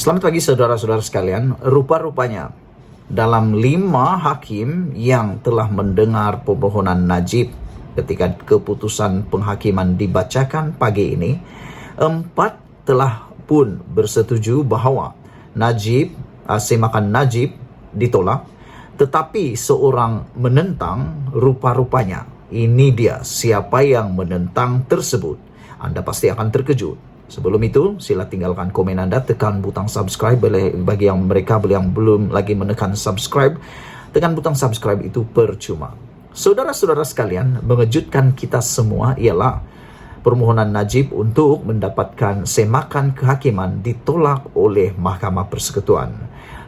Selamat pagi saudara-saudara sekalian. Rupa-rupanya dalam 5 hakim yang telah mendengar permohonan Najib ketika keputusan penghakiman dibacakan pagi ini, 4 telah pun bersetuju bahawa semakan Najib ditolak, tetapi seorang menentang. Rupa-rupanya ini dia siapa yang menentang tersebut. Anda pasti akan terkejut. Sebelum itu, sila tinggalkan komen Anda, tekan butang subscribe. Bagi mereka yang belum lagi menekan subscribe, tekan butang subscribe itu percuma. Saudara-saudara sekalian, mengejutkan kita semua ialah permohonan Najib untuk mendapatkan semakan kehakiman ditolak oleh Mahkamah Persekutuan.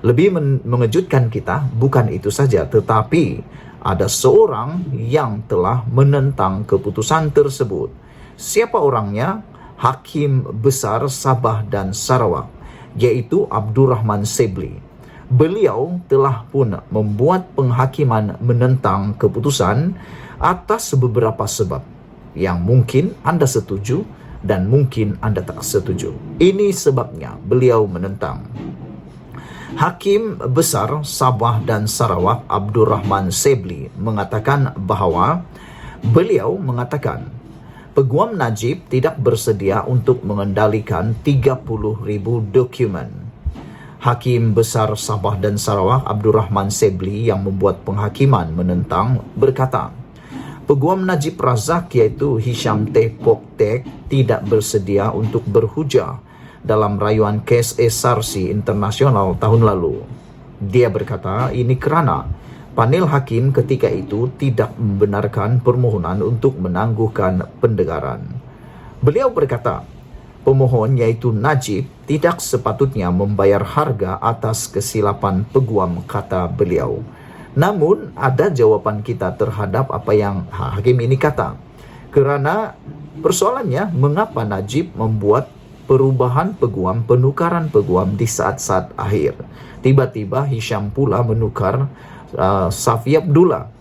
Lebih mengejutkan kita bukan itu saja, tetapi ada seorang yang telah menentang keputusan tersebut. Siapa orangnya? Hakim Besar Sabah dan Sarawak, yaitu Abdurrahman Sebli. Beliau telah pun membuat penghakiman menentang keputusan atas beberapa sebab yang mungkin Anda setuju dan mungkin Anda tak setuju. Ini sebabnya beliau menentang. Hakim Besar Sabah dan Sarawak Abdurrahman Sebli mengatakan bahawa beliau mengatakan Peguam Najib tidak bersedia untuk mengendalikan 30,000 dokumen. Hakim Besar Sabah dan Sarawak Abdurrahman Sebli yang membuat penghakiman menentang berkata, Peguam Najib Razak iaitu Hisham T. Pok Tek tidak bersedia untuk berhujah dalam rayuan kes SRC internasional tahun lalu. Dia berkata ini kerana panel hakim ketika itu tidak membenarkan permohonan untuk menangguhkan pendengaran. Beliau berkata, pemohon yaitu Najib tidak sepatutnya membayar harga atas kesilapan peguam, kata beliau. Namun ada jawapan kita terhadap apa yang hakim ini kata. Kerana persoalannya mengapa Najib membuat perubahan peguam, penukaran peguam di saat-saat akhir. Tiba-tiba Hisham pula menukar Safi Abdullah.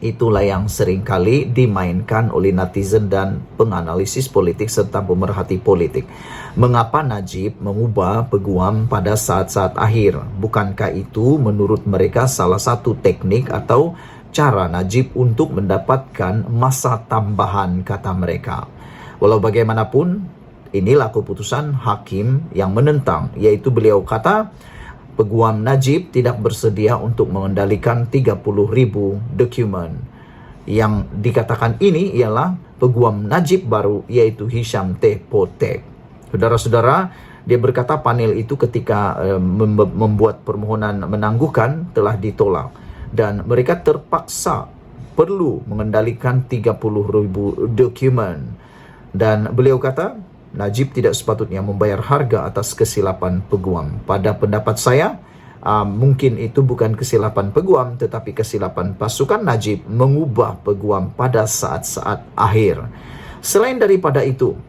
Itulah yang seringkali dimainkan oleh netizen dan penganalisis politik serta pemerhati politik. Mengapa Najib mengubah peguam pada saat-saat akhir? Bukankah itu menurut mereka salah satu teknik atau cara Najib untuk mendapatkan masa tambahan, kata mereka. Walau bagaimanapun, inilah keputusan hakim yang menentang, yaitu beliau kata Peguam Najib tidak bersedia untuk mengendalikan 30,000 dokumen. Yang dikatakan ini ialah Peguam Najib baru, yaitu Hisham T. Potek. Saudara-saudara, dia berkata panel itu ketika membuat permohonan menangguhkan telah ditolak. Dan mereka terpaksa perlu mengendalikan 30,000 dokumen. Dan beliau kata, Najib tidak sepatutnya membayar harga atas kesilapan peguam. Pada pendapat saya, mungkin itu bukan kesilapan peguam, tetapi kesilapan pasukan Najib mengubah peguam pada saat-saat akhir. Selain daripada itu,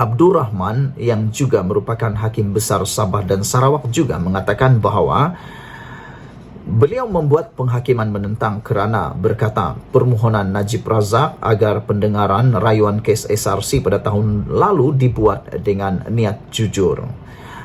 Abdurrahman yang juga merupakan Hakim Besar Sabah dan Sarawak juga mengatakan bahawa beliau membuat penghakiman menentang kerana berkata permohonan Najib Razak agar pendengaran rayuan kes SRC pada tahun lalu dibuat dengan niat jujur.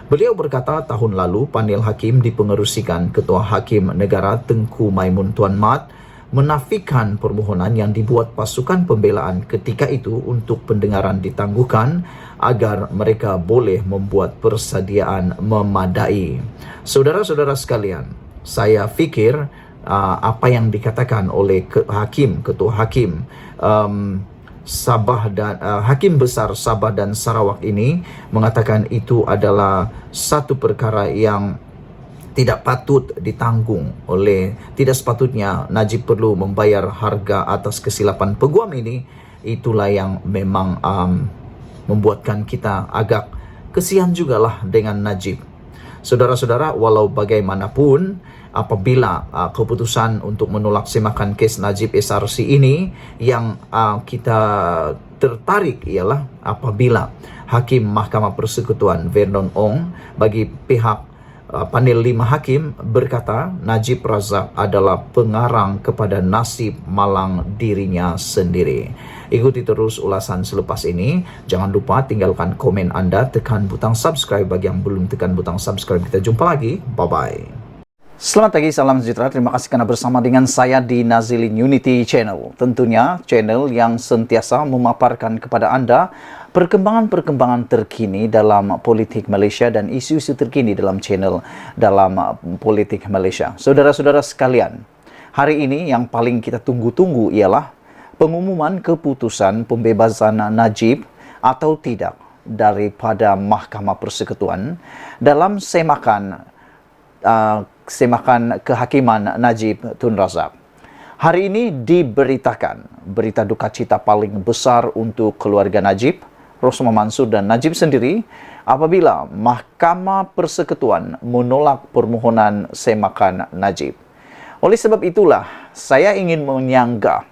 Beliau berkata tahun lalu panel hakim dipengerusikan Ketua Hakim Negara Tengku Maimun Tuan Mat menafikan permohonan yang dibuat pasukan pembelaan ketika itu untuk pendengaran ditangguhkan agar mereka boleh membuat persediaan memadai. Saudara-saudara sekalian, saya fikir apa yang dikatakan oleh Ketua Hakim Sabah dan Hakim Besar Sabah dan Sarawak ini mengatakan itu adalah satu perkara yang tidak patut ditanggung tidak sepatutnya Najib perlu membayar harga atas kesilapan peguam ini. Itulah yang memang membuatkan kita agak kesian jugalah dengan Najib. Saudara-saudara, walau bagaimanapun, apabila keputusan untuk menolak semakan kes Najib SRC ini, yang kita tertarik ialah apabila Hakim Mahkamah Persekutuan Vernon Ong bagi pihak Panel 5 hakim berkata Najib Razak adalah pengarang kepada nasib malang dirinya sendiri. Ikuti terus ulasan selepas ini. Jangan lupa tinggalkan komen Anda, tekan butang subscribe bagi yang belum tekan butang subscribe. Kita jumpa lagi. Bye-bye. Selamat pagi, salam sejahtera. Terima kasih karena bersama dengan saya di Nazilin Unity Channel. Tentunya channel yang sentiasa memaparkan kepada Anda perkembangan-perkembangan terkini dalam politik Malaysia dan isu-isu terkini dalam politik Malaysia. Saudara-saudara sekalian, hari ini yang paling kita tunggu-tunggu ialah pengumuman keputusan pembebasan Najib atau tidak daripada Mahkamah Persekutuan dalam semakan kehakiman Najib Tun Razak. Hari ini diberitakan berita duka cita paling besar untuk keluarga Najib, Rosmah Mansur dan Najib sendiri apabila Mahkamah Persekutuan menolak permohonan semakan Najib. Oleh sebab itulah saya ingin menyangka,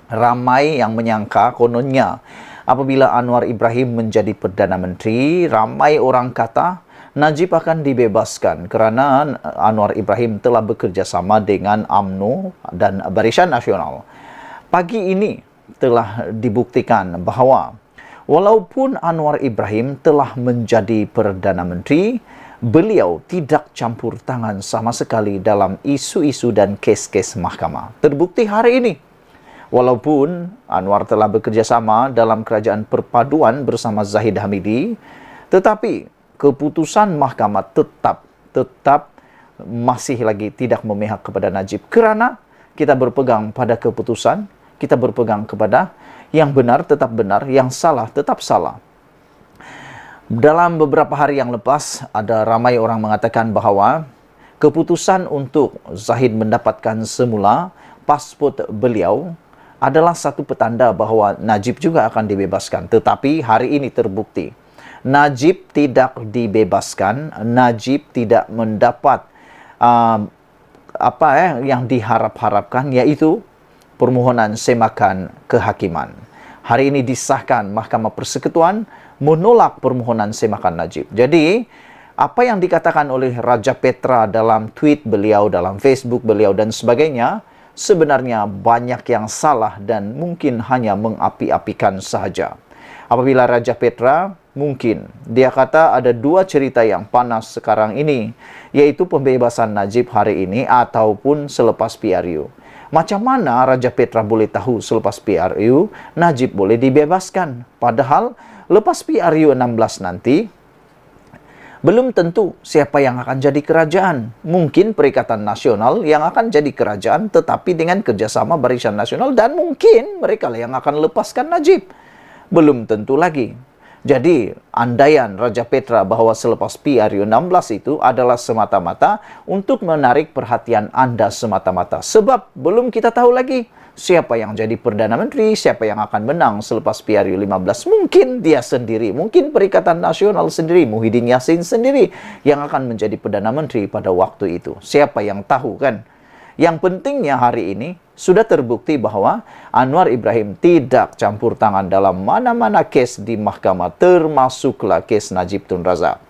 ramai yang menyangka kononnya apabila Anwar Ibrahim menjadi Perdana Menteri, ramai orang kata Najib akan dibebaskan kerana Anwar Ibrahim telah bekerjasama dengan UMNO dan Barisan Nasional. Pagi ini telah dibuktikan bahawa walaupun Anwar Ibrahim telah menjadi Perdana Menteri, beliau tidak campur tangan sama sekali dalam isu-isu dan kes-kes mahkamah. Terbukti hari ini. Walaupun Anwar telah bekerjasama dalam kerajaan perpaduan bersama Zahid Hamidi, tetapi keputusan mahkamah tetap masih lagi tidak memihak kepada Najib kerana kita berpegang pada keputusan, kita berpegang kepada yang benar tetap benar, yang salah tetap salah. Dalam beberapa hari yang lepas, ada ramai orang mengatakan bahawa keputusan untuk Zahid mendapatkan semula pasport beliau adalah satu petanda bahawa Najib juga akan dibebaskan. Tetapi hari ini terbukti Najib tidak dibebaskan, Najib tidak mendapat yang diharap-harapkan, yaitu permohonan semakan kehakiman. Hari ini disahkan Mahkamah Persekutuan menolak permohonan semakan Najib. Jadi, apa yang dikatakan oleh Raja Petra dalam tweet beliau, dalam Facebook beliau dan sebagainya, sebenarnya banyak yang salah dan mungkin hanya mengapi-apikan sahaja. Apabila Raja Petra, mungkin dia kata ada dua cerita yang panas sekarang ini, yaitu pembebasan Najib hari ini ataupun selepas PRU. Macam mana Raja Petra boleh tahu selepas PRU Najib boleh dibebaskan? Padahal lepas PRU 16 nanti, belum tentu siapa yang akan jadi kerajaan. Mungkin Perikatan Nasional yang akan jadi kerajaan tetapi dengan kerjasama Barisan Nasional, dan mungkin mereka lah yang akan lepaskan Najib. Belum tentu lagi. Jadi, andaian Raja Petra bahawa selepas PRU 16 itu adalah semata-mata untuk menarik perhatian Anda semata-mata. Sebab belum kita tahu lagi siapa yang jadi Perdana Menteri, siapa yang akan menang selepas PRU 15. Mungkin dia sendiri, mungkin Perikatan Nasional sendiri, Muhyiddin Yassin sendiri yang akan menjadi Perdana Menteri pada waktu itu. Siapa yang tahu kan? Yang pentingnya hari ini sudah terbukti bahawa Anwar Ibrahim tidak campur tangan dalam mana-mana kes di mahkamah, termasuklah kes Najib Tun Razak.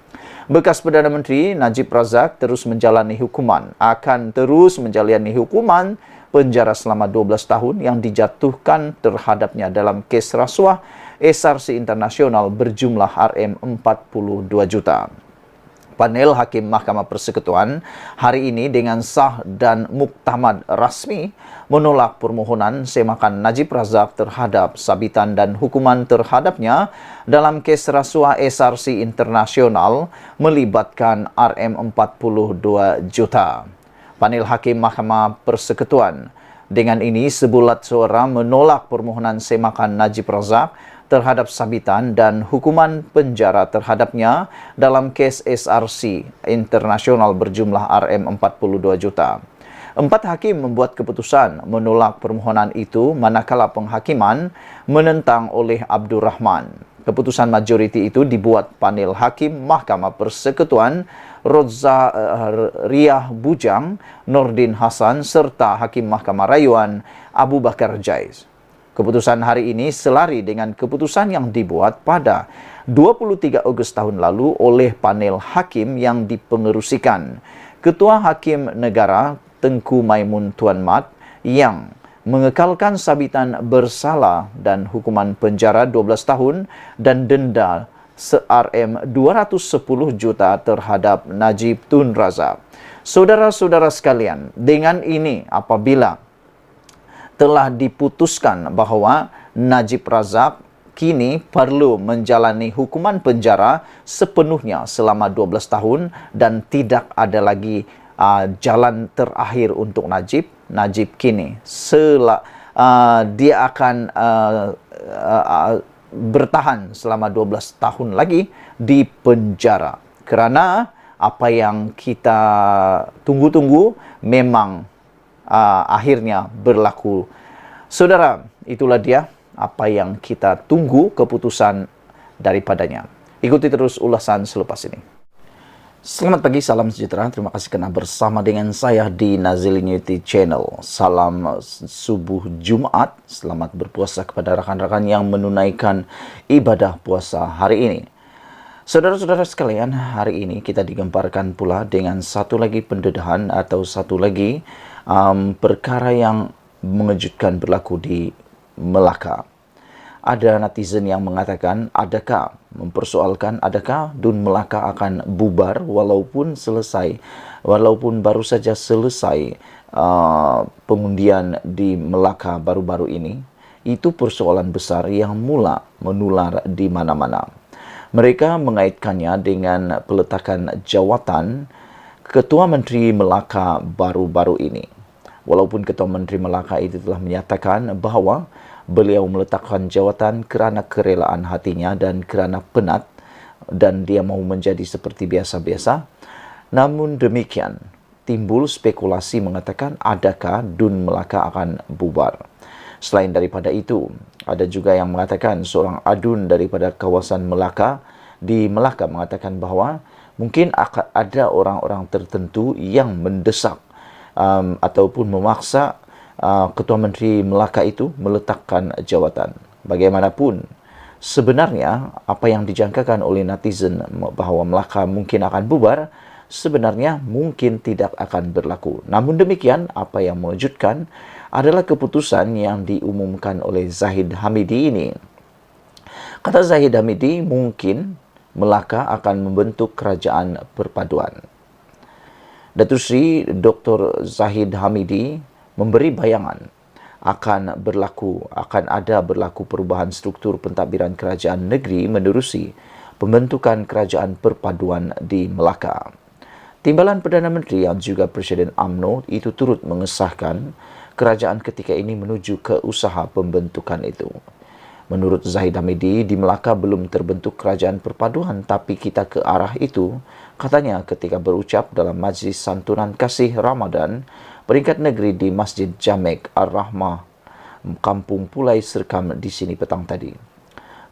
Bekas Perdana Menteri Najib Razak terus menjalani hukuman, akan terus menjalani hukuman penjara selama 12 tahun yang dijatuhkan terhadapnya dalam kes rasuah SRC Internasional berjumlah RM42 juta. Panel Hakim Mahkamah Persekutuan hari ini dengan sah dan muktamad rasmi menolak permohonan semakan Najib Razak terhadap sabitan dan hukuman terhadapnya dalam kes rasuah SRC Internasional melibatkan RM42 juta. Panel Hakim Mahkamah Persekutuan dengan ini sebulat suara menolak permohonan semakan Najib Razak terhadap sabitan dan hukuman penjara terhadapnya dalam kes SRC Internasional berjumlah RM42 juta. 4 hakim membuat keputusan menolak permohonan itu manakala penghakiman menentang oleh Abdul Rahman. Keputusan majoriti itu dibuat panel hakim Mahkamah Persekutuan Rodza Riyah Bujang, Nordin Hasan serta Hakim Mahkamah Rayuan Abu Bakar Jais. Keputusan hari ini selari dengan keputusan yang dibuat pada 23 Ogos tahun lalu oleh panel hakim yang dipengerusikan Ketua Hakim Negara Tengku Maimun Tuan Mat yang mengekalkan sabitan bersalah dan hukuman penjara 12 tahun dan denda se-RM 210 juta terhadap Najib Tun Razak. Saudara-saudara sekalian, dengan ini apabila telah diputuskan bahawa Najib Razak kini perlu menjalani hukuman penjara sepenuhnya selama 12 tahun dan tidak ada lagi jalan terakhir untuk Najib. Najib kini dia akan bertahan selama 12 tahun lagi di penjara. Kerana apa yang kita tunggu-tunggu memang akhirnya berlaku. Saudara, itulah dia apa yang kita tunggu keputusan daripadanya. Ikuti terus ulasan selepas ini. Selamat pagi, salam sejahtera. Terima kasih kerana bersama dengan saya di Nazilin YouTube Channel. Salam subuh Jumat. Selamat berpuasa kepada rakan-rakan yang menunaikan ibadah puasa hari ini. Saudara-saudara sekalian, hari ini kita digemparkan pula dengan satu lagi pendedahan atau satu lagi perkara yang mengejutkan berlaku di Melaka. Ada netizen yang mengatakan, mempersoalkan adakah DUN Melaka akan bubar walaupun baru saja selesai pengundian di Melaka baru-baru ini. Itu persoalan besar yang mula menular di mana-mana. Mereka mengaitkannya dengan peletakan jawatan Ketua Menteri Melaka baru-baru ini. Walaupun Ketua Menteri Melaka itu telah menyatakan bahawa beliau meletakkan jawatan kerana kerelaan hatinya dan kerana penat dan dia mahu menjadi seperti biasa-biasa. Namun demikian, timbul spekulasi mengatakan adakah DUN Melaka akan bubar. Selain daripada itu, ada juga yang mengatakan seorang adun daripada kawasan Melaka di Melaka mengatakan bahawa mungkin akan ada orang-orang tertentu yang mendesak ataupun memaksa Ketua Menteri Melaka itu meletakkan jawatan. Bagaimanapun, sebenarnya apa yang dijangkakan oleh netizen bahawa Melaka mungkin akan bubar, sebenarnya mungkin tidak akan berlaku. Namun demikian, apa yang mengejutkan adalah keputusan yang diumumkan oleh Zahid Hamidi ini. Kata Zahid Hamidi, mungkin Melaka akan membentuk kerajaan perpaduan. Datuk Seri Dr. Zahid Hamidi memberi bayangan akan ada berlaku perubahan struktur pentadbiran kerajaan negeri menerusi pembentukan kerajaan perpaduan di Melaka. Timbalan Perdana Menteri yang juga Presiden UMNO itu turut mengesahkan kerajaan ketika ini menuju ke usaha pembentukan itu. Menurut Zahid Hamidi, di Melaka belum terbentuk kerajaan perpaduan, tapi kita ke arah itu, katanya ketika berucap dalam Majlis Santunan Kasih Ramadan peringkat negeri di Masjid Jamek Ar-Rahmah, Kampung Pulai Serkam di sini petang tadi.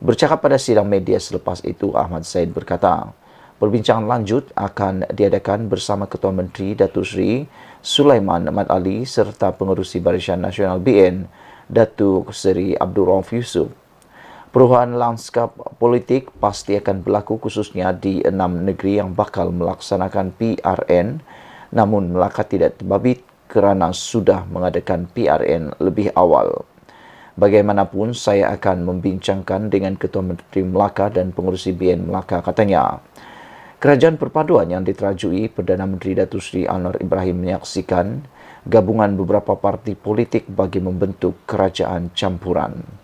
Bercakap pada sidang media selepas itu, Ahmad Said berkata, perbincangan lanjut akan diadakan bersama Ketua Menteri Datuk Seri Sulaiman Ahmad Ali serta pengerusi Barisan Nasional BN Datuk Seri Abdul Rauf Yusof. Perubahan lanskap politik pasti akan berlaku khususnya di 6 negeri yang bakal melaksanakan PRN, namun Melaka tidak terbabit kerana sudah mengadakan PRN lebih awal. Bagaimanapun, saya akan membincangkan dengan Ketua Menteri Melaka dan pengurusi BN Melaka, katanya. Kerajaan perpaduan yang diterajui Perdana Menteri Datuk Seri Anwar Ibrahim menyaksikan gabungan beberapa parti politik bagi membentuk kerajaan campuran.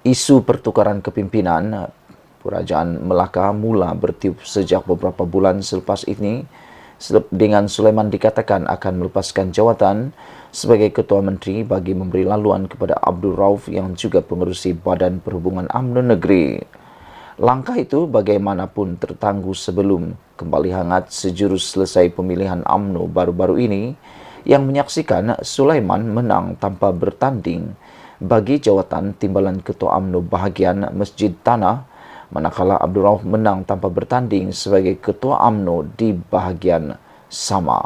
Isu pertukaran kepimpinan Kerajaan Melaka mula bertiup sejak beberapa bulan selepas ini, dengan Sulaiman dikatakan akan melepaskan jawatan sebagai Ketua Menteri bagi memberi laluan kepada Abdul Rauf yang juga pengerusi Badan Perhubungan UMNO Negeri. Langkah itu bagaimanapun tertangguh sebelum kembali hangat sejurus selesai pemilihan UMNO baru-baru ini yang menyaksikan Sulaiman menang tanpa bertanding bagi jawatan Timbalan Ketua UMNO bahagian Masjid Tanah, manakala Abdul Rauf menang tanpa bertanding sebagai Ketua UMNO di bahagian sama.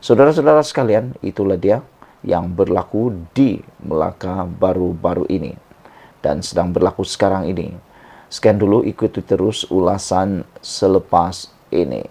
Saudara-saudara sekalian, itulah dia yang berlaku di Melaka baru-baru ini dan sedang berlaku sekarang ini. Scan dulu, ikuti terus ulasan selepas ini.